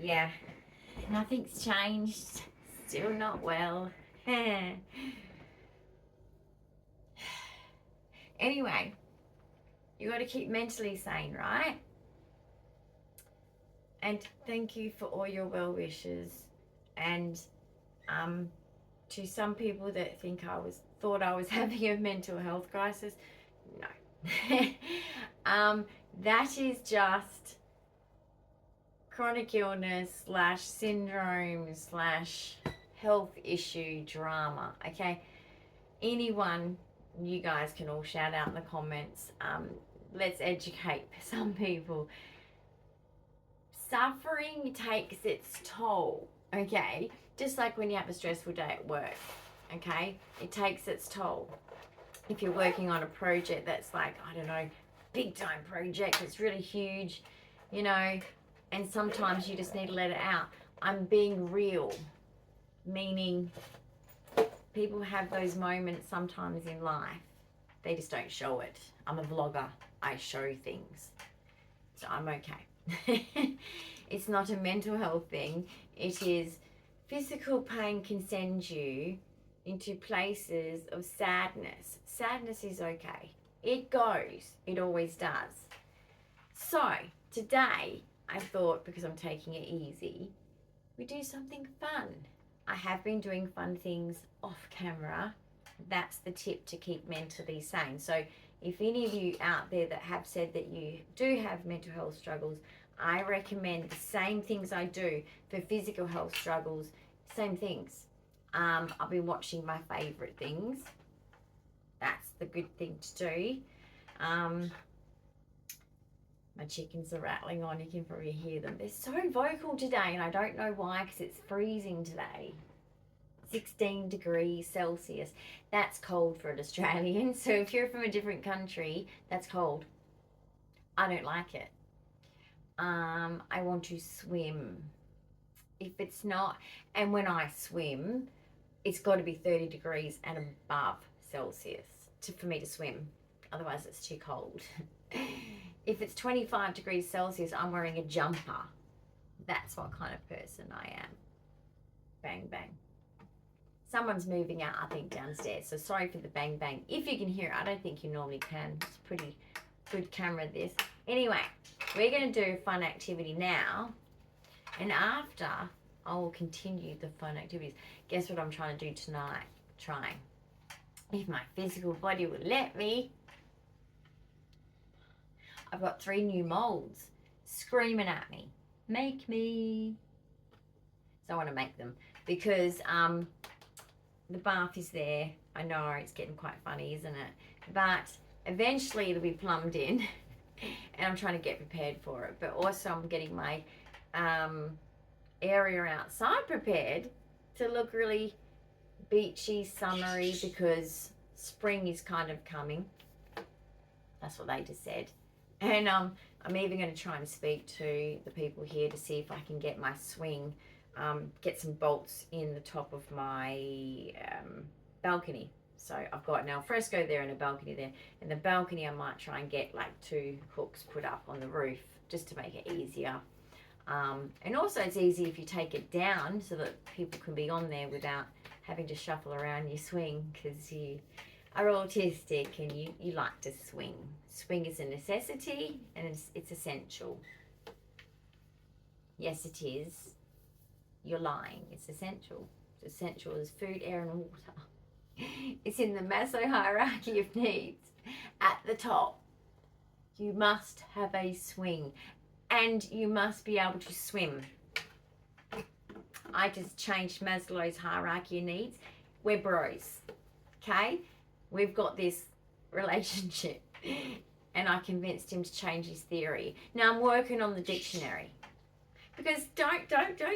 Yeah, nothing's changed. Still not well. Anyway, you got to keep mentally sane, right? And thank you for all your well wishes. And to some people that thought I was having a mental health crisis, no. That is just chronic illness / syndrome / health issue drama. Okay, anyone, you guys can all shout out in the comments. Let's educate some people. Suffering takes its toll, okay? Just like when you have a stressful day at work, okay? It takes its toll. If you're working on a project that's like, I don't know, big time project, it's really huge, you know, and sometimes you just need to let it out. I'm being real, meaning people have those moments sometimes in life. They just don't show it. I'm a vlogger. I show things. So I'm okay. It's not a mental health thing. It is physical pain can send you into places of sadness. Sadness is okay. It goes. It always does. So today I thought, because I'm taking it easy, we do something fun. I have been doing fun things off camera. That's the tip to keep mentally sane. So if any of you out there that have said that you do have mental health struggles, I recommend the same things I do for physical health struggles, same things. I've been watching my favourite things. That's the good thing to do. My chickens are rattling on. You can probably hear them. They're so vocal today, and I don't know why, because it's freezing today. 16 degrees Celsius. That's cold for an Australian. So if you're from a different country, that's cold. I don't like it. I want to swim. If it's not, and when I swim, it's got to be 30 degrees and above Celsius for me to swim. Otherwise, it's too cold. If it's 25 degrees Celsius, I'm wearing a jumper. That's what kind of person I am. Bang, bang. Someone's moving out, I think, downstairs. So sorry for the bang, bang. If you can hear it, I don't think you normally can. It's pretty good camera, this. Anyway, we're going to do a fun activity now. And after, I will continue the fun activities. Guess what I'm trying to do tonight? Trying. If my physical body will let me. I've got 3 new molds screaming at me. Make me. So I want to make them because the bath is there. I know it's getting quite funny, isn't it? But eventually it'll be plumbed in and I'm trying to get prepared for it. But also I'm getting my area outside prepared to look really beachy, summery, because spring is kind of coming. That's what they just said. And I'm even going to try and speak to the people here to see if I can get my swing, get some bolts in the top of my balcony. So I've got an alfresco there and a balcony there. In the balcony, I might try and get like 2 hooks put up on the roof just to make it easier. And also it's easy if you take it down so that people can be on there without having to shuffle around your swing, because you are autistic and you like to swing. Swing is a necessity and it's essential. Yes, it is. You're lying. It's essential. It's essential as food, air and water. It's in the Maslow hierarchy of needs. At the top, you must have a swing and you must be able to swim. I just changed Maslow's hierarchy of needs. We're bros, okay? We've got this relationship and I convinced him to change his theory. Now I'm working on the dictionary, because don't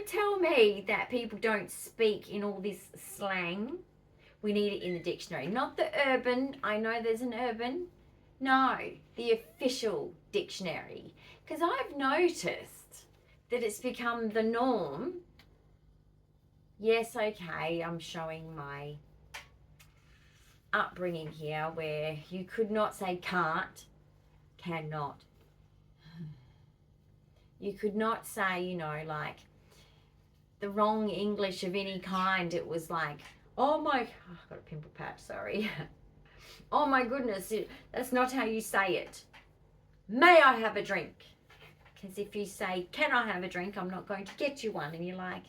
tell me that people don't speak in all this slang. We need it in the dictionary, not the urban. I know there's an urban. No, the official dictionary, because I've noticed that it's become the norm. Yes, okay, I'm showing my upbringing here where you could not say can't, cannot. You could not say, you know, like the wrong English of any kind. It was like, oh my, oh, I've got a pimple patch, sorry. Oh my goodness, that's not how you say it. May I have a drink? Because if you say, can I have a drink, I'm not going to get you one. And you're like,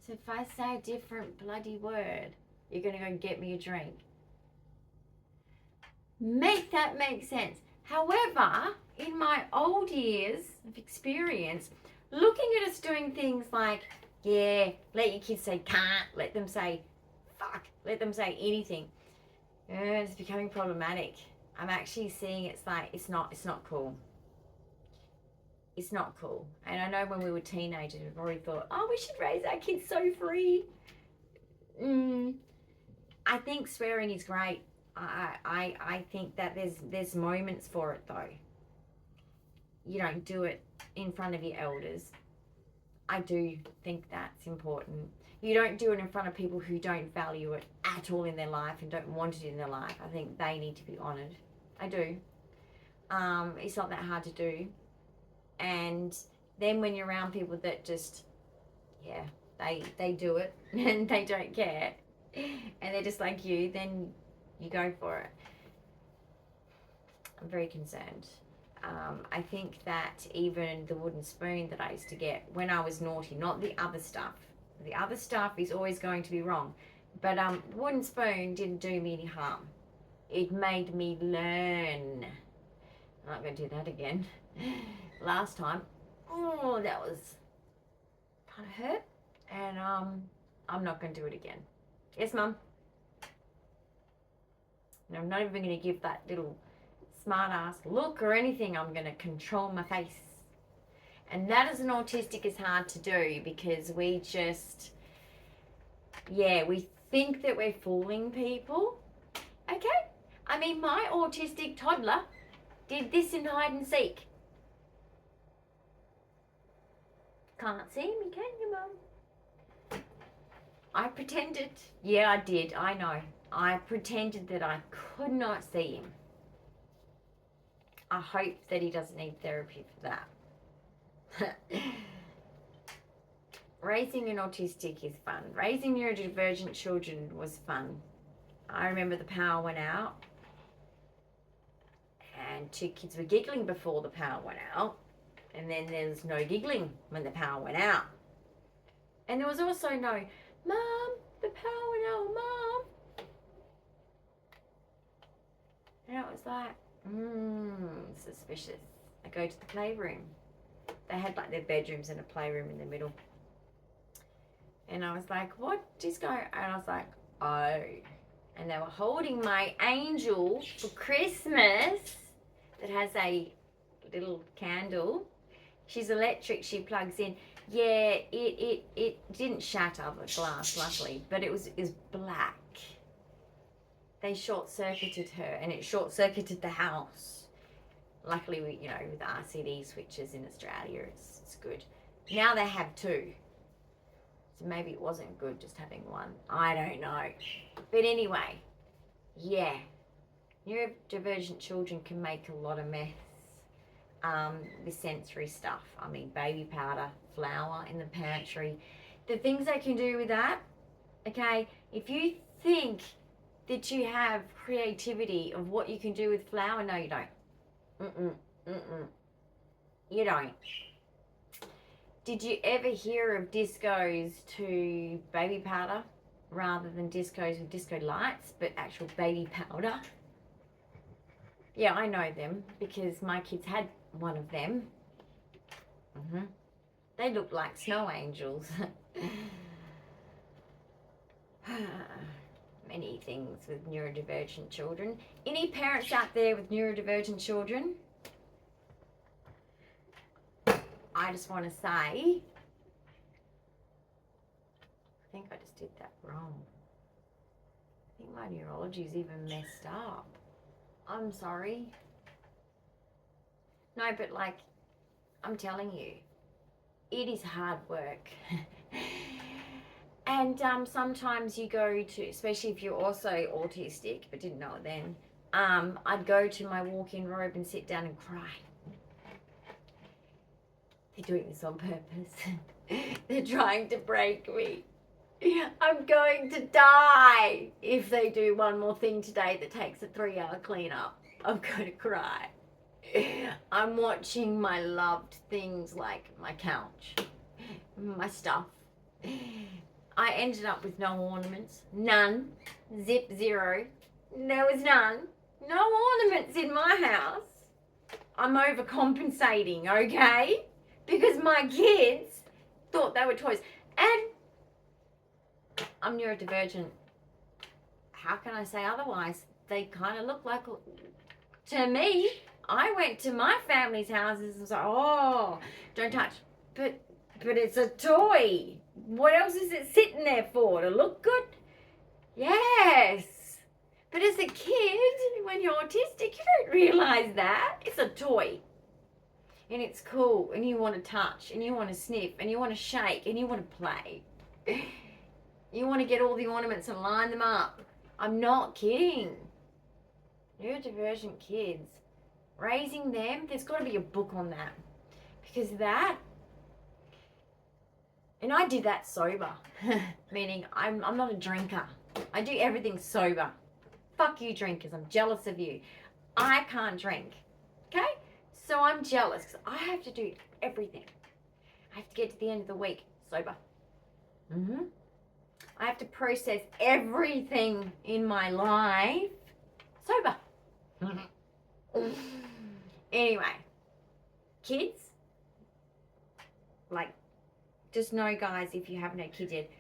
so if I say a different bloody word, you're going to go get me a drink. Make that make sense. However, in my old years of experience, looking at us doing things like, yeah, let your kids say can't, let them say fuck, let them say anything. It's becoming problematic. I'm actually seeing it's like, it's not cool. It's not cool. And I know when we were teenagers, we've already thought, oh, we should raise our kids so free. I think swearing is great. I think that there's moments for it though. You don't do it in front of your elders. I do think that's important. You don't do it in front of people who don't value it at all in their life and don't want it in their life. I think they need to be honoured. I do. It's not that hard to do. And then when you're around people that just, yeah, they do it and they don't care and they're just like you, then you go for it. I'm very concerned. I think that even the wooden spoon that I used to get when I was naughty, not the other stuff. The other stuff is always going to be wrong. But the wooden spoon didn't do me any harm. It made me learn. I'm not going to do that again. Last time, oh, that was kind of hurt. And I'm not going to do it again. Yes, Mum? And I'm not even going to give that little smart ass look or anything. I'm going to control my face. And that as an autistic is hard to do because we just, yeah, we think that we're fooling people. Okay? I mean, my autistic toddler did this in hide and seek. Can't see me, can you, Mum? I pretended. Yeah, I did. I know. I pretended that I could not see him. I hope that he doesn't need therapy for that. Raising an autistic is fun. Raising neurodivergent children was fun. I remember the power went out and 2 kids were giggling before the power went out, and then there was no giggling when the power went out. And there was also no, Mum, the power went out, Mum. And it was like, suspicious. I go to the playroom. They had like their bedrooms and a playroom in the middle. And I was like, what is going on? And I was like, oh. And they were holding my angel for Christmas that has a little candle. She's electric, she plugs in. Yeah, it didn't shatter the glass, luckily, but it was black. They short-circuited her and it short-circuited the house. Luckily, with the RCD switches in Australia, it's good. Now they have 2. So maybe it wasn't good just having 1. I don't know. But anyway, yeah. Neurodivergent children can make a lot of mess with sensory stuff. I mean, baby powder, flour in the pantry. The things they can do with that, okay, if you think that you have creativity of what you can do with flour, no, you don't. You don't. Did you ever hear of discos to baby powder rather than discos with disco lights, but actual baby powder? Yeah, I know them because my kids had one of them. They look like snow angels. Many things with neurodivergent children. Any parents out there with neurodivergent children? I just want to say, I think I just did that wrong. I think my neurology is even messed up. I'm sorry. No, but like, I'm telling you, it is hard work. And sometimes you go to, especially if you're also autistic, but didn't know it then, I'd go to my walk-in robe and sit down and cry. They're doing this on purpose. They're trying to break me. I'm going to die if they do one more thing today that takes a 3-hour cleanup. I'm going to cry. I'm watching my loved things like my couch, my stuff. I ended up with no ornaments. None. Zip, zero. There was none. No ornaments in my house. I'm overcompensating, okay? Because my kids thought they were toys. And I'm neurodivergent. How can I say otherwise? They kind of look like, to me, I went to my family's houses and was like, oh, don't touch. But it's a toy. What else is it sitting there for? To look good? Yes. But as a kid, when you're autistic, you don't realize that. It's a toy. And it's cool. And you want to touch. And you want to sniff. And you want to shake. And you want to play. You want to get all the ornaments and line them up. I'm not kidding. Neurodivergent kids. Raising them, there's got to be a book on that. Because that... And I did that sober. Meaning, I'm not a drinker. I do everything sober. Fuck you drinkers, I'm jealous of you. I can't drink. Okay? So I'm jealous because I have to do everything. I have to get to the end of the week sober. I have to process everything in my life sober. Anyway, kids, like, just know, guys, if you haven't had kids yet,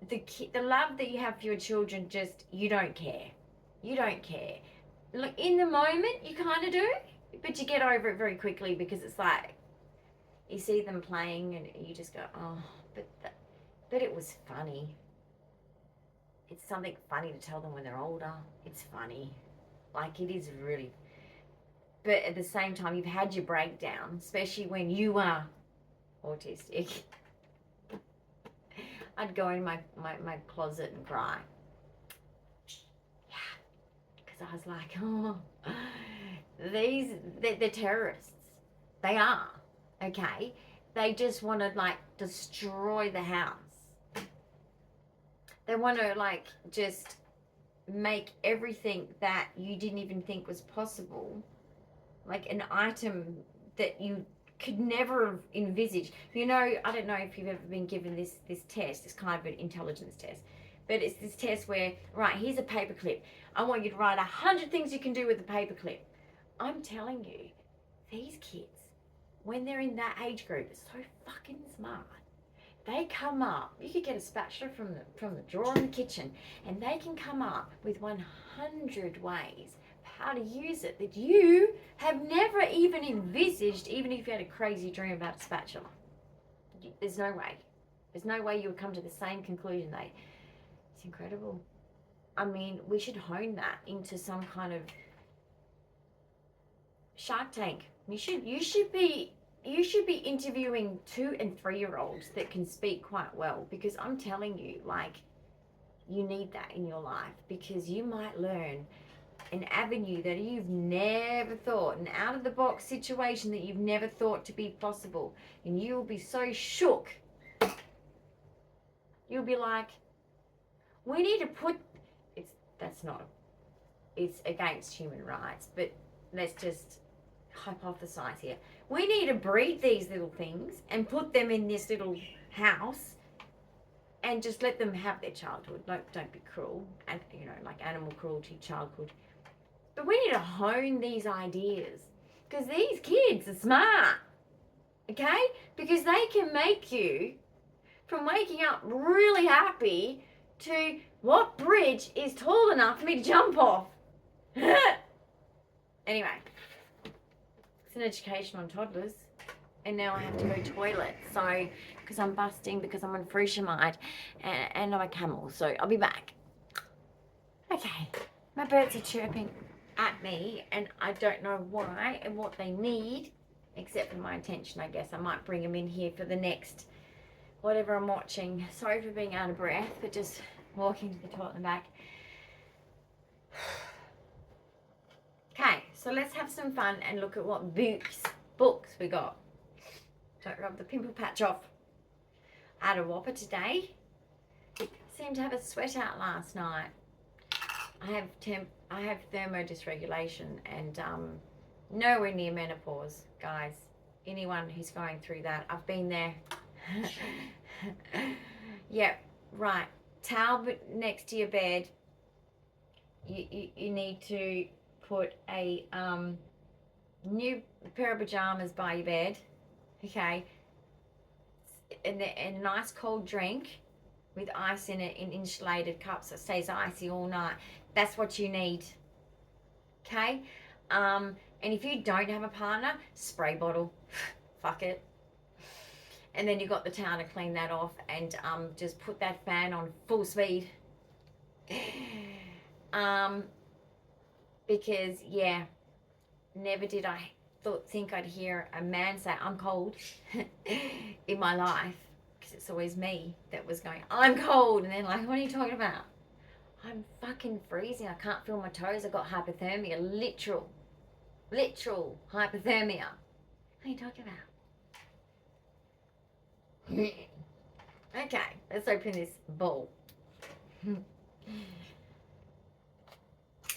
the love that you have for your children, just, you don't care. You don't care. Look, in the moment, you kind of do, but you get over it very quickly because it's like, you see them playing and you just go, oh, but it was funny. It's something funny to tell them when they're older. It's funny. Like, it is really. But at the same time, you've had your breakdown, especially when you are autistic. I'd go in my closet and cry. Yeah. Because I was like, oh, they're terrorists. They are. Okay? They just want to, like, destroy the house. They want to, like, just make everything that you didn't even think was possible, like an item that you could never have envisaged. You know, I don't know if you've ever been given this test. It's kind of an intelligence test. But it's this test where, right, here's a paperclip. I want you to write 100 things you can do with a paperclip. I'm telling you, these kids, when they're in that age group, are so fucking smart. They come up, you could get a spatula from the drawer in the kitchen, and they can come up with 100 ways how to use it that you have never even envisaged, even if you had a crazy dream about a spatula. There's no way. There's no way you would come to the same conclusion. It's incredible. I mean, we should hone that into some kind of Shark Tank. You should be interviewing 2- and 3-year-olds that can speak quite well, because I'm telling you, like, you need that in your life, because you might learn an avenue that you've never thought, an out-of-the-box situation that you've never thought to be possible, and you'll be so shook. You'll be like, we need to put, it's against human rights, but let's just hypothesize here. We need to breed these little things and put them in this little house and just let them have their childhood. Don't be cruel, and like animal cruelty, child cruelty. But we need to hone these ideas, because these kids are smart, okay? Because they can make you from waking up really happy to what bridge is tall enough for me to jump off. Anyway, it's an education on toddlers. And now I have to go toilet, so, because I'm busting, because I'm on Frushamide and I'm a camel, so I'll be back. Okay, my birds are chirping at me, and I don't know why and what they need, except for my attention, I guess. I might bring them in here for the next, whatever I'm watching. Sorry for being out of breath, but just walking to the toilet and back. Okay, so let's have some fun and look at what books we got. Don't rub the pimple patch off. I had a whopper today. Seemed to have a sweat out last night. I have thermo dysregulation and nowhere near menopause, guys. Anyone who's going through that, I've been there. Yeah, right. Towel next to your bed. You need to put a new pair of pajamas by your bed, okay, and a nice cold drink with ice in it in insulated cups that stays icy all night. That's what you need, okay? And if you don't have a partner, spray bottle. Fuck it. And then you got the towel to clean that off, and just put that fan on full speed. Because yeah, never did I think I'd hear a man say I'm cold in my life, because it's always me that was going I'm cold, and then like, what are you talking about? I'm fucking freezing. I can't feel my toes. I got hypothermia, literal hypothermia. What are you talking about? Okay, let's open this bowl.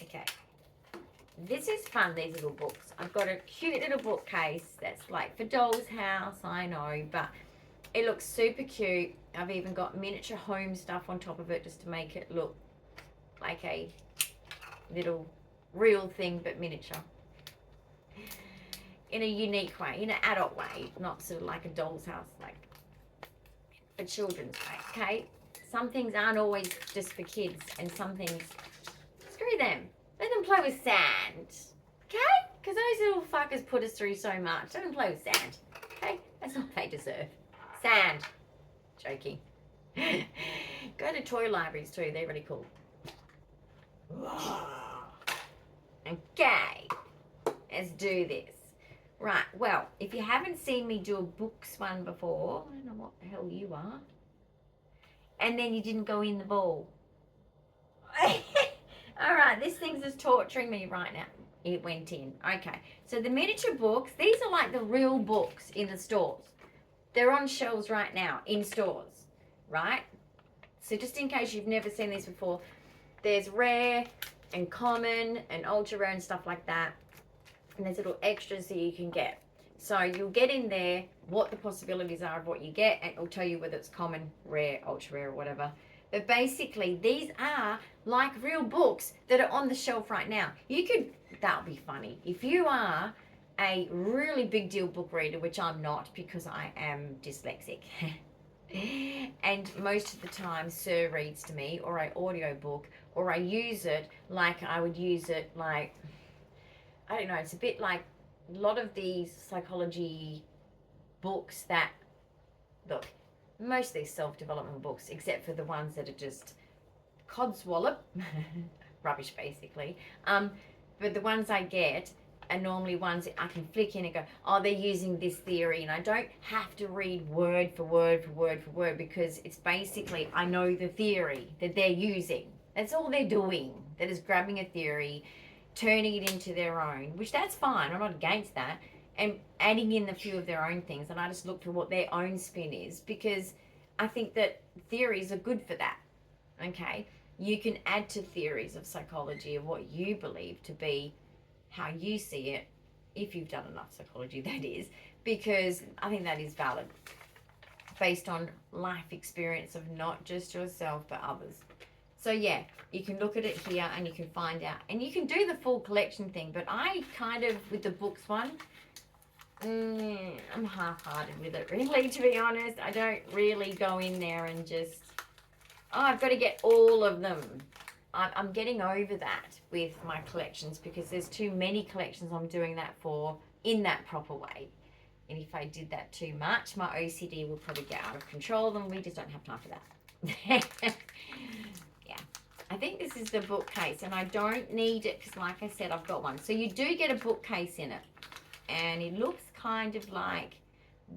Okay, this is fun, these little books. I've got a cute little bookcase that's like for doll's house, I know, but it looks super cute. I've even got miniature home stuff on top of it just to make it look like a little real thing, but miniature. In a unique way, in an adult way, not sort of like a doll's house, like a children's way, okay? Some things aren't always just for kids, and some things, screw them. Let them play with sand, okay? Because those little fuckers put us through so much. Let them play with sand, okay? That's all they deserve. Sand. Joking. Go to toy libraries too. They're really cool. Okay. Let's do this. Right. Well, if you haven't seen me do a books one before, I don't know what the hell you are. And then you didn't go in the ball. All right, this thing's just torturing me right now. It went in. Okay, so the miniature books, these are like the real books in the stores. They're on shelves right now in stores, right? So just in case you've never seen these before, there's rare and common and ultra rare and stuff like that. And there's little extras that you can get. So you'll get in there what the possibilities are of what you get, and it'll tell you whether it's common, rare, ultra rare, or whatever. But basically, these are like real books that are on the shelf right now. You could, that'll be funny. If you are a really big deal book reader, which I'm not because I am dyslexic, and most of the time Sir reads to me, or I audio book, or I use it like I would use it like, I don't know, it's a bit like a lot of these psychology books that, look, most of these self-development books, except for the ones that are just codswallop, rubbish basically, but the ones I get are normally ones that I can flick in and go, oh, they're using this theory, and I don't have to read word for word for word for word, because it's basically, I know the theory that they're using. That's all they're doing. That is grabbing a theory, turning it into their own, which that's fine, I'm not against that, and adding in a few of their own things, and I just look for what their own spin is, because I think that theories are good for that, okay? You can add to theories of psychology of what you believe to be how you see it, if you've done enough psychology, that is, because I think that is valid, based on life experience of not just yourself, but others. So yeah, you can look at it here and you can find out, and you can do the full collection thing, but I kind of, with the books one, I'm half-hearted with it, really, to be honest. I don't really go in there and just, oh, I've got to get all of them. I'm getting over that with my collections, because there's too many collections I'm doing that for in that proper way. And if I did that too much, my OCD will probably get out of control, and we just don't have time for that. Yeah. I think this is the bookcase, and I don't need it because, like I said, I've got one. So you do get a bookcase in it, and it looks kind of like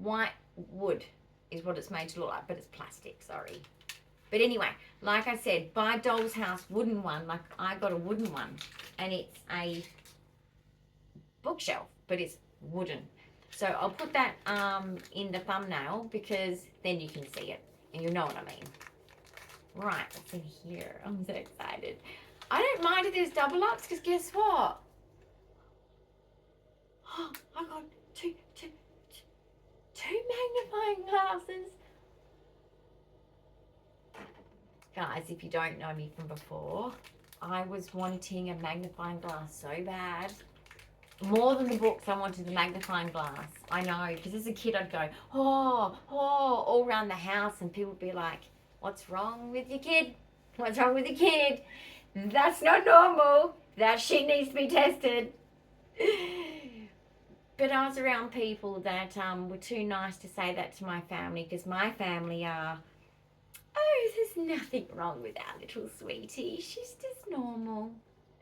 white wood is what it's made to look like, but it's plastic, sorry. But anyway, like I said, buy Doll's House wooden one. Like I got a wooden one, and it's a bookshelf, but it's wooden. So I'll put that in the thumbnail because then you can see it and you'll know what I mean. Right, what's in here? I'm so excited. I don't mind if there's double ups because guess what? Oh, I got two magnifying glasses. Guys, if you don't know me from before, I was wanting a magnifying glass so bad. More than the books, I wanted the magnifying glass. I know, because as a kid I'd go, oh, all around the house and people would be like, what's wrong with your kid? What's wrong with your kid? That's not normal. That shit needs to be tested. But I was around people that were too nice to say that to my family because my family are, oh, there's nothing wrong with our little sweetie. She's just normal.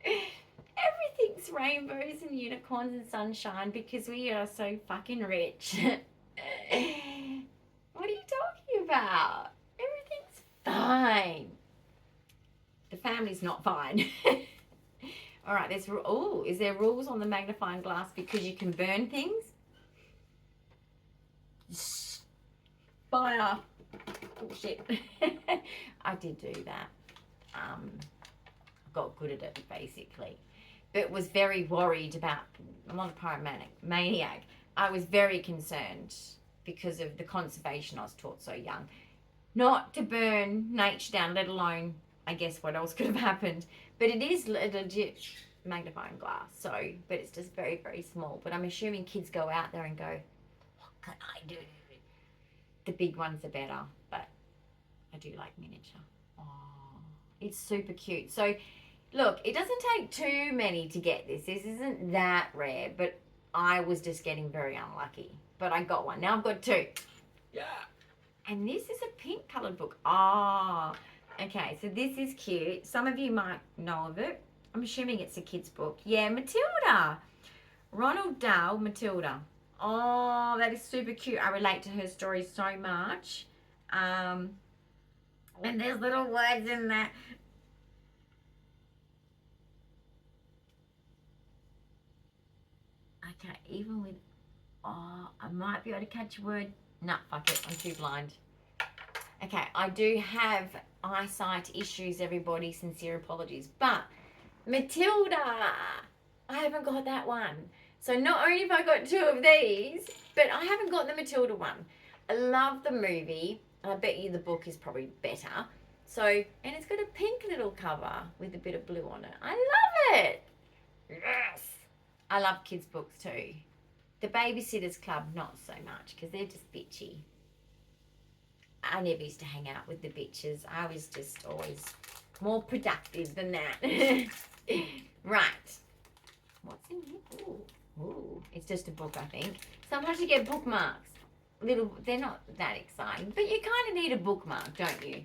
Everything's rainbows and unicorns and sunshine because we are so fucking rich. What are you talking about? Everything's fine. The family's not fine. All right, is there rules on the magnifying glass because you can burn things? Fire. Bullshit. I did do that. Got good at it basically, but was very worried about. I'm not a maniac. I was very concerned because of the conservation I was taught so young, not to burn nature down, let alone I guess what else could have happened. But it is a legit magnifying glass, so but it's just very, very small. But I'm assuming kids go out there and go, what can I do? The big ones are better, but I do like miniature. Oh, it's super cute. So look, it doesn't take too many to get this. This isn't that rare, but I was just getting very unlucky. But I got one. Now I've got two. Yeah. And this is a pink coloured book. Ah, okay. So this is cute. Some of you might know of it. I'm assuming it's a kid's book. Yeah, Matilda. Ronald Dahl, Matilda. Oh, that is super cute. I relate to her story so much. And there's little words in there. Okay, even with, oh, I might be able to catch a word. Nah, fuck it, I'm too blind. Okay, I do have eyesight issues, everybody, sincere apologies. But, Matilda, I haven't got that one. So not only have I got two of these, but I haven't got the Matilda one. I love the movie. I bet you the book is probably better. So, and it's got a pink little cover with a bit of blue on it. I love it. Yes. I love kids' books too. The Babysitter's Club, not so much, because they're just bitchy. I never used to hang out with the bitches. I was just always more productive than that. Right. What's in here? Ooh. It's just a book, I think. Sometimes you get bookmarks. They're not that exciting, but you kind of need a bookmark, don't you?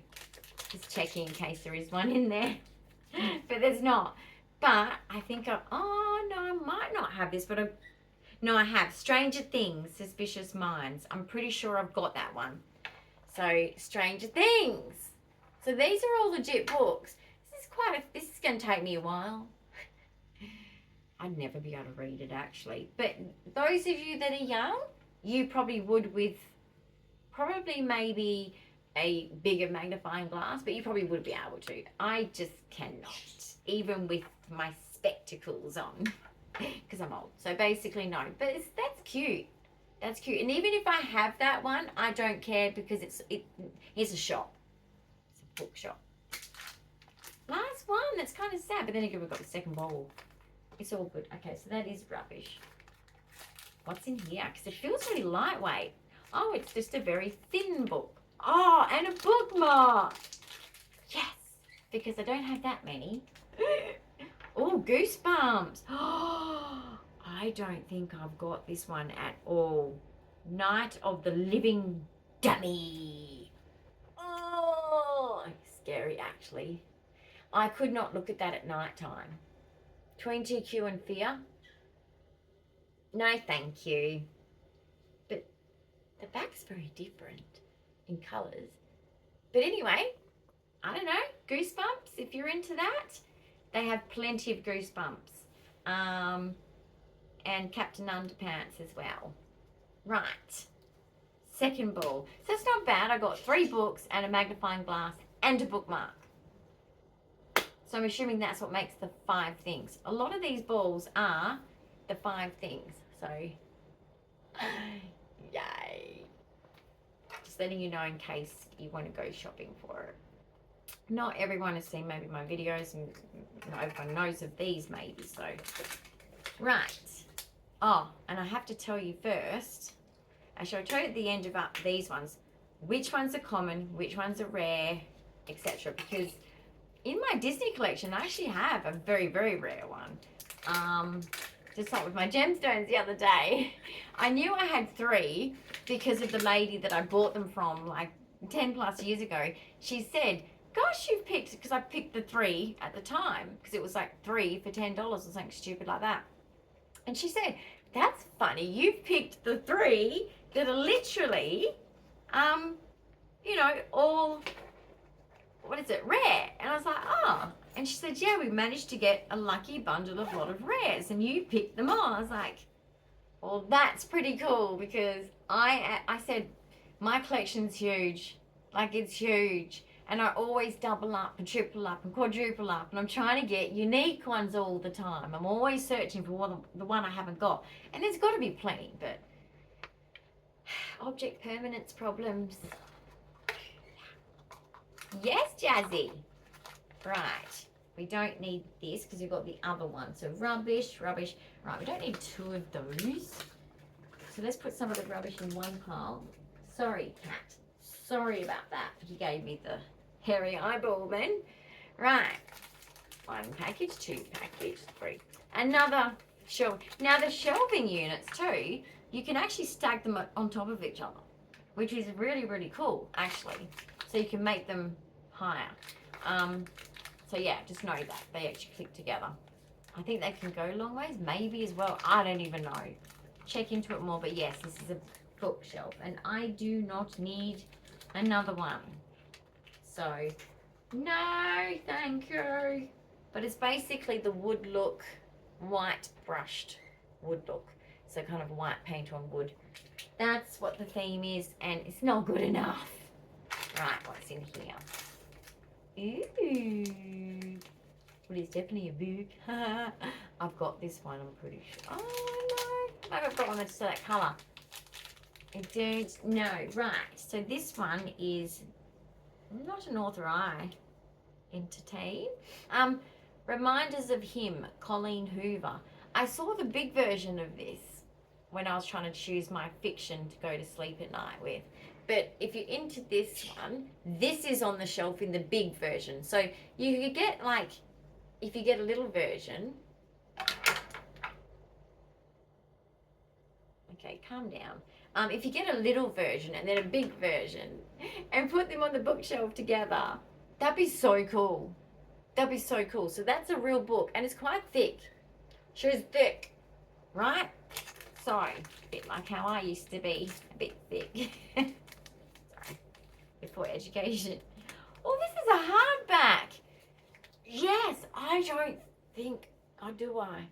Just checking in case there is one in there. But there's not. But I think oh no, I might not have this, but no, I have Stranger Things, Suspicious Minds. I'm pretty sure I've got that one. So Stranger Things. So these are all legit books. This is going to take me a while. I'd never be able to read it actually. But those of you that are young, you probably would with maybe a bigger magnifying glass, but you probably would be able to. I just cannot, even with my spectacles on, because I'm old. So basically no, but that's cute. That's cute. And even if I have that one, I don't care because it's a shop. It's a bookshop. Last one. That's kind of sad, but then again we've got the second bowl. It's all good. Okay, so that is rubbish. What's in here? Because it feels really lightweight. Oh, it's just a very thin book. Oh, and a bookmark. Yes, because I don't have that many. Oh, Goosebumps. Oh, I don't think I've got this one at all. Night of the Living Dummy. Oh, scary actually. I could not look at that at night time. Between TQ and Fear. No, thank you. But the back's very different in colours. But anyway, I don't know. Goosebumps, if you're into that. They have plenty of Goosebumps. And Captain Underpants as well. Right. Second ball. So it's not bad. I got 3 books and a magnifying glass and a bookmark. So I'm assuming that's what makes the 5 things. A lot of these balls are the 5 things. So, yay. Just letting you know in case you want to go shopping for it. Not everyone has seen maybe my videos and not everyone knows of these maybe. So, right. Oh, and I have to tell you first, I shall tell you at the end about these ones, which ones are common, which ones are rare, etc. Because in my Disney collection, I actually have a very, very rare one. Just like with my gemstones the other day. I knew I had 3 because of the lady that I bought them from like 10 plus years ago. She said, gosh, you've picked, because I picked the 3 at the time, because it was like 3 for $10 or something stupid like that. And she said, that's funny, you've picked the 3 that are literally, you know, all, what is it, rare. And I was like, oh. And she said, yeah, we managed to get a lucky bundle of a lot of rares and you picked them all. I was like, well, that's pretty cool, because I said, my collection's huge. Like, it's huge. And I always double up and triple up and quadruple up. And I'm trying to get unique ones all the time. I'm always searching for the one I haven't got. And there's got to be plenty, but object permanence problems. Yes, Jazzy. Right. We don't need this because we've got the other one. So rubbish, rubbish. Right, we don't need 2 of those. So let's put some of the rubbish in one pile. Sorry, cat. Sorry about that. He gave me the hairy eyeball then. Right. 1 package, 2 package, 3. Another shelf. Now the shelving units too, you can actually stack them on top of each other, which is really, really cool actually. So you can make them higher. So yeah, just know that they actually click together. I think they can go long ways, maybe as well. I don't even know. Check into it more, but yes, this is a bookshelf and I do not need another one. So no, thank you. But it's basically the wood look, white brushed wood look. So kind of white paint on wood. That's what the theme is, and it's not good enough. Right, what's in here? Ooh. Well, it's definitely a book. I've got this one, I'm pretty sure. Oh, no. Maybe I've got one that's that colour. I don't know. Right, so this one is not an author I entertain. Reminders of Him, Colleen Hoover. I saw the big version of this when I was trying to choose my fiction to go to sleep at night with. But if you're into this one, this is on the shelf in the big version. So you could get like, if you get a little version. Okay, calm down. If you get a little version and then a big version and put them on the bookshelf together, that'd be so cool. That'd be so cool. So that's a real book and it's quite thick. She's thick, right? So, a bit like how I used to be, a bit thick. Sorry, before education. Oh, this is a hardback. Yes, I don't think, oh, do I?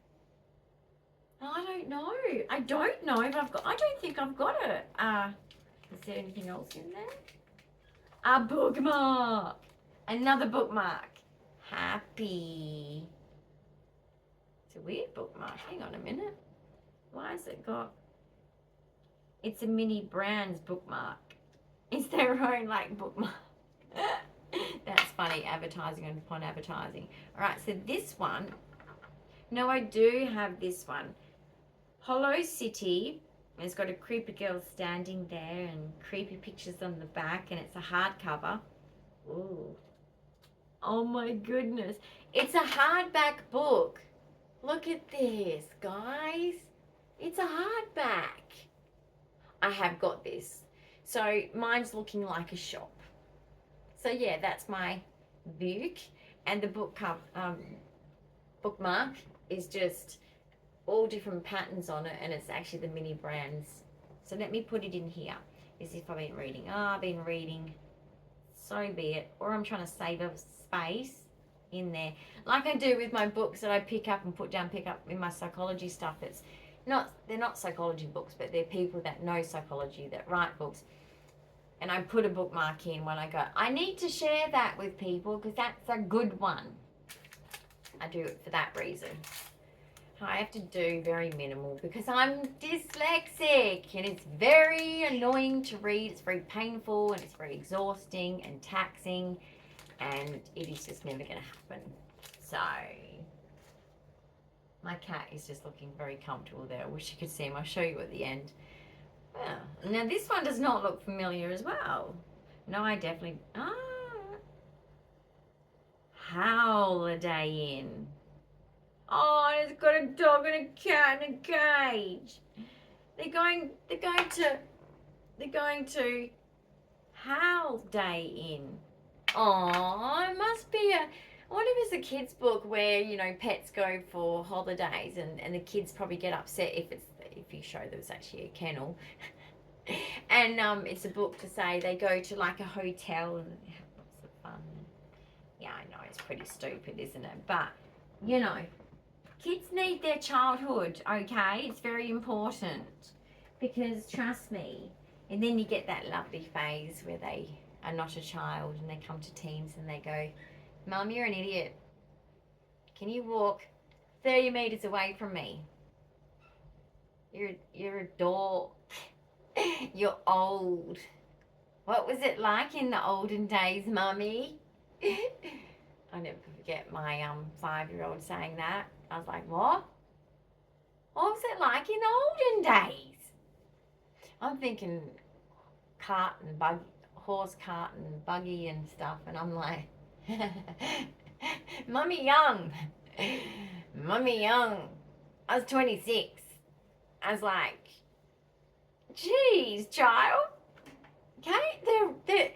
I don't know. I don't know if I've got, I don't think I've got it. Is there anything else in there? A bookmark. Another bookmark. Happy. It's a weird bookmark. Hang on a minute. Why has it got, it's a mini brands bookmark. It's their own like bookmark. That's funny, advertising upon advertising. All right, so this one, no, I do have this one. Hollow City. It's got a creepy girl standing there and creepy pictures on the back, and it's a hardcover. Ooh. Oh my goodness. It's a hardback book. Look at this, guys. It's a hardback. I have got this. So mine's looking like a shop. So yeah, that's my book, and the book bookmark is just all different patterns on it, and it's actually the mini brands. So let me put it in here as if I've been reading. I've been reading, so be it. Or I'm trying to save a space in there, like I do with my books that I pick up and put down, pick up in my psychology stuff. It's they're not psychology books, but they're people that know psychology that write books. And I put a bookmark in when I go, I need to share that with people because that's a good one. I do it for that reason. I have to do very minimal because I'm dyslexic and it's very annoying to read. It's very painful and it's very exhausting and taxing, and it is just never going to happen. So my cat is just looking very comfortable there. I wish you could see him. I'll show you at the end. Well, now this one does not look familiar as well. No, I definitely... Holiday Inn. Oh, it's got a dog and a cat in a cage. They're going to Holiday Inn. Oh, it must be I wonder if it's a kid's book where, you know, pets go for holidays and the kids probably get upset if you show there's actually a kennel. And it's a book to say they go to like a hotel and they have lots of fun. Yeah, I know, it's pretty stupid, isn't it? But, you know, kids need their childhood, okay? It's very important because, trust me, and then you get that lovely phase where they are not a child and they come to teens and they go, Mum, you're an idiot. Can you walk 30 metres away from me? You're a dog. You're old. What was it like in the olden days, Mummy? I never forget my 5-year-old saying that. I was like, what? What was it like in the olden days? I'm thinking cart and buggy, horse cart and buggy and stuff, and I'm like, Mummy young. Mummy young. I was 26. I was like, geez, child. Okay?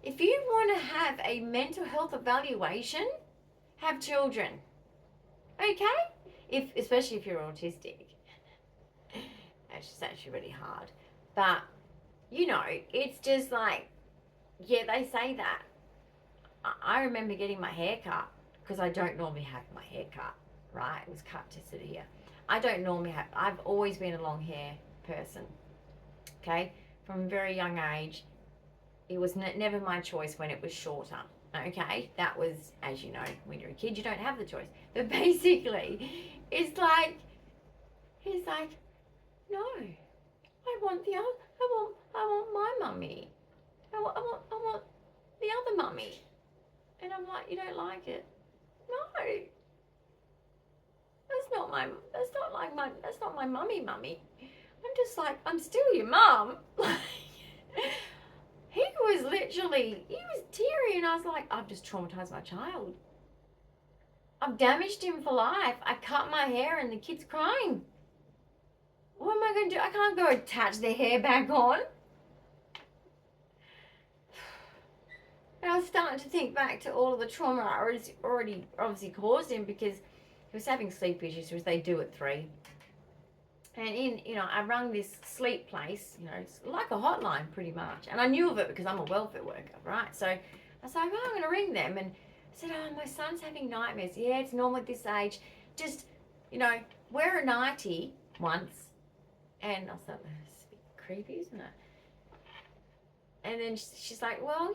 If you want to have a mental health evaluation, have children. Okay? Especially if you're autistic. It's actually really hard. But, you know, it's just like, yeah, they say that. I remember getting my hair cut because I don't normally have my hair cut, right? It was cut to sit here. I don't normally have, I've always been a long hair person, okay? From a very young age. It was never my choice when it was shorter, okay? That was, as you know, when you're a kid, you don't have the choice. But basically, it's like, he's like, no, I want my mummy. I want the other mummy. And I'm like, you don't like it? No. That's not my mummy. I'm just like, I'm still your mum. He was teary and I was like, I've just traumatized my child. I've damaged him for life. I cut my hair and the kid's crying. What am I going to do? I can't go attach their hair back on. And I was starting to think back to all of the trauma I already obviously caused him because he was having sleep issues, which they do at 3. And I rung this sleep place, it's like a hotline pretty much. And I knew of it because I'm a welfare worker, right? So I was like, I'm going to ring them. And I said, my son's having nightmares. Yeah, it's normal at this age. Just, wear a nightie once. And I was like, it's a bit creepy, isn't it? And then she's like, well,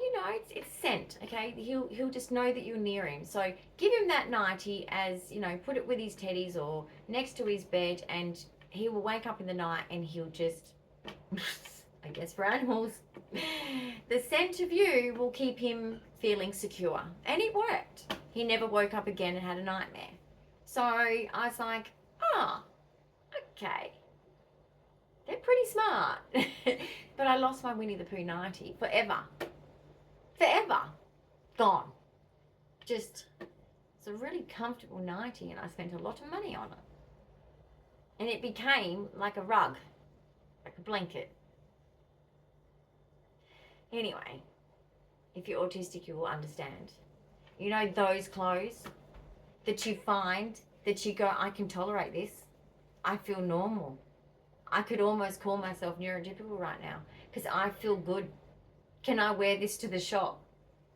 it's scent, okay? He'll just know that you're near him. So give him that nightie as, put it with his teddies or next to his bed, and he will wake up in the night and he'll just, I guess for animals, the scent of you will keep him feeling secure. And it worked. He never woke up again and had a nightmare. So I was like, okay. They're pretty smart. But I lost my Winnie the Pooh nightie forever. Forever. Gone. Just, it's a really comfortable nightie and I spent a lot of money on it. And it became like a rug, like a blanket. Anyway, if you're autistic, you will understand. Those clothes that you find, that you go, I can tolerate this. I feel normal. I could almost call myself neurotypical right now because I feel good. Can I wear this to the shop?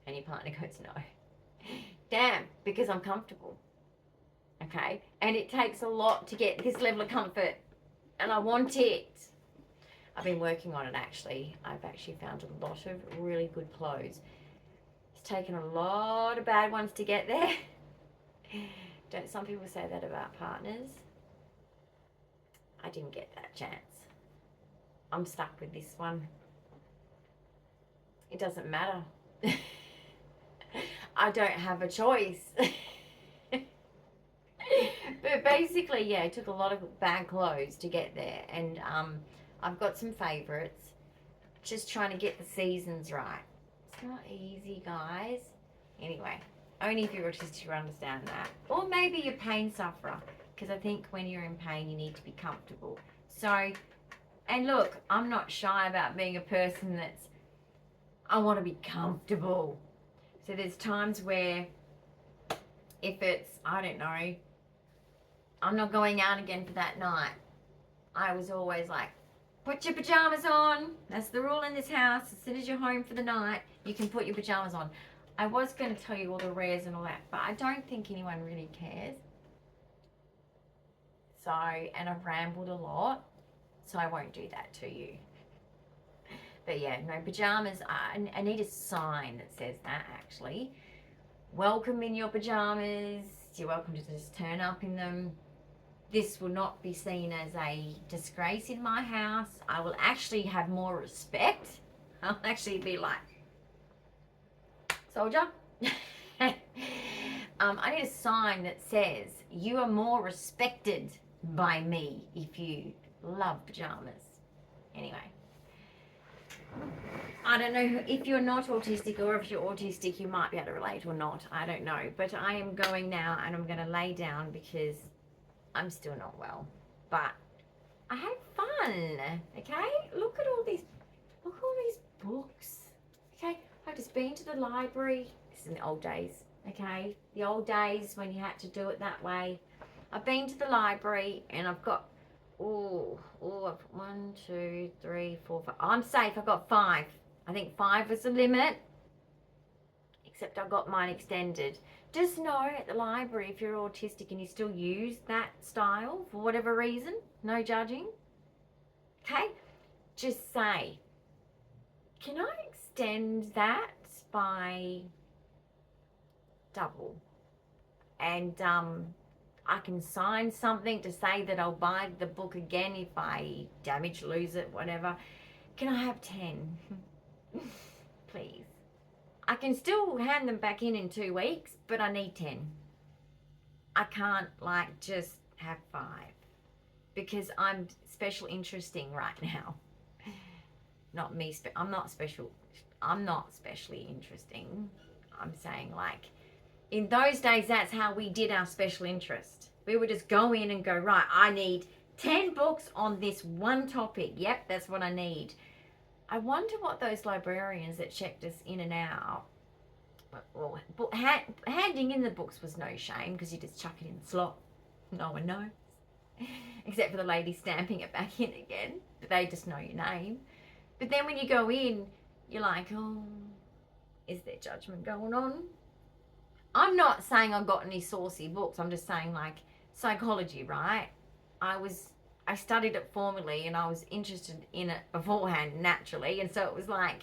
And your partner goes, no. Damn, because I'm comfortable. Okay? And it takes a lot to get this level of comfort. and I want it. I've been working on it actually. I've actually found a lot of really good clothes. It's taken a lot of bad ones to get there. Don't some people say that about partners? I didn't get that chance. I'm stuck with this one. It doesn't matter. I don't have a choice. But basically, yeah, it took a lot of bad clothes to get there. And I've got some favourites. Just trying to get the seasons right. It's not easy, guys. Anyway, only if you're autistic you understand that. Or maybe you're a pain sufferer. Because I think when you're in pain, you need to be comfortable. So, and look, I'm not shy about being a person that's, I want to be comfortable. So there's times where if it's, I don't know, I'm not going out again for that night. I was always like, put your pajamas on. That's the rule in this house. As soon as you're home for the night, you can put your pajamas on. I was going to tell you all the rares and all that, but I don't think anyone really cares. So, and I've rambled a lot, so I won't do that to you. But yeah, no, pajamas, I need a sign that says that actually. Welcome in your pajamas. You're welcome to just turn up in them. This will not be seen as a disgrace in my house. I will actually have more respect. I'll actually be like, soldier. I need a sign that says you are more respected by me if you love pajamas. Anyway. I don't know if you're not autistic, or if you're autistic you might be able to relate or not. I don't know. But I am going now and I'm going to lay down because I'm still not well. But I had fun. Okay? Look at all these books. Okay? I've just been to the library. This is in the old days. Okay? The old days when you had to do it that way. I've been to the library and I've got, I've 1, 2, 3, 4, 5. I'm safe. I've got 5. I think 5 was the limit. Except I got mine extended. Just know at the library if you're autistic and you still use that style for whatever reason, no judging. Okay? Just say, can I extend that by double? And I can sign something to say that I'll buy the book again if I damage, lose it, whatever. Can I have 10? Please. I can still hand them back in 2 weeks, but I need 10. I can't like just have 5 because I'm special interesting right now. Not me, I'm not special. I'm not specially interesting. I'm saying like, in those days, that's how we did our special interest. We would just go in and go, right, I need 10 books on this one topic. Yep, that's what I need. I wonder what those librarians that checked us in and out, well, handing in the books was no shame because you just chuck it in the slot. No one knows. Except for the lady stamping it back in again. But they just know your name. But then when you go in, you're like, oh, is there judgment going on? I'm not saying I've got any saucy books. I'm just saying like psychology, right? I studied it formally and I was interested in it beforehand naturally. And so it was like,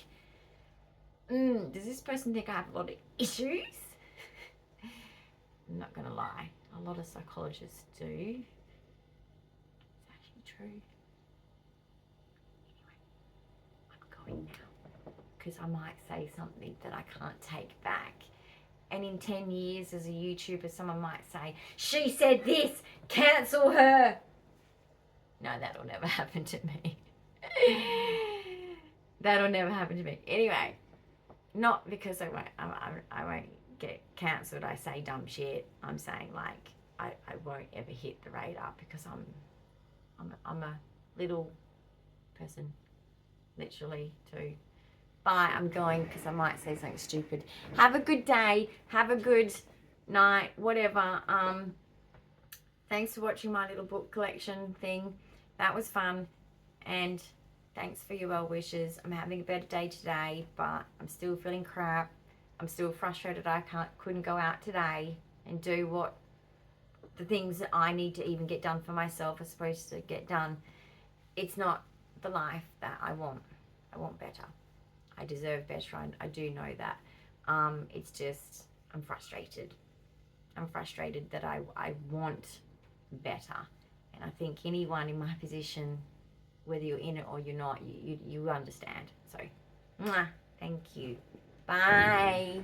does this person think I have a lot of issues? I'm not going to lie. A lot of psychologists do. It's actually true. Anyway, I'm going now because I might say something that I can't take back. And in 10 years as a YouTuber, someone might say, she said this, cancel her. No, that'll never happen to me. That'll never happen to me. Anyway, not because I won't get cancelled. I say dumb shit. I'm saying like, I won't ever hit the radar because I'm a little person, literally too. Bye, I'm going because I might say something stupid. Have a good day. Have a good night. Whatever. Thanks for watching my little book collection thing. That was fun. And thanks for your well wishes. I'm having a better day today, but I'm still feeling crap. I'm still frustrated I couldn't go out today and do what the things that I need to even get done for myself are supposed to get done. it's not the life that I want. I want better. I deserve better. I do know that. It's just, I'm frustrated. I'm frustrated that I want better. And I think anyone in my position, whether you're in it or you're not, you understand. So, mwah, thank you. Bye.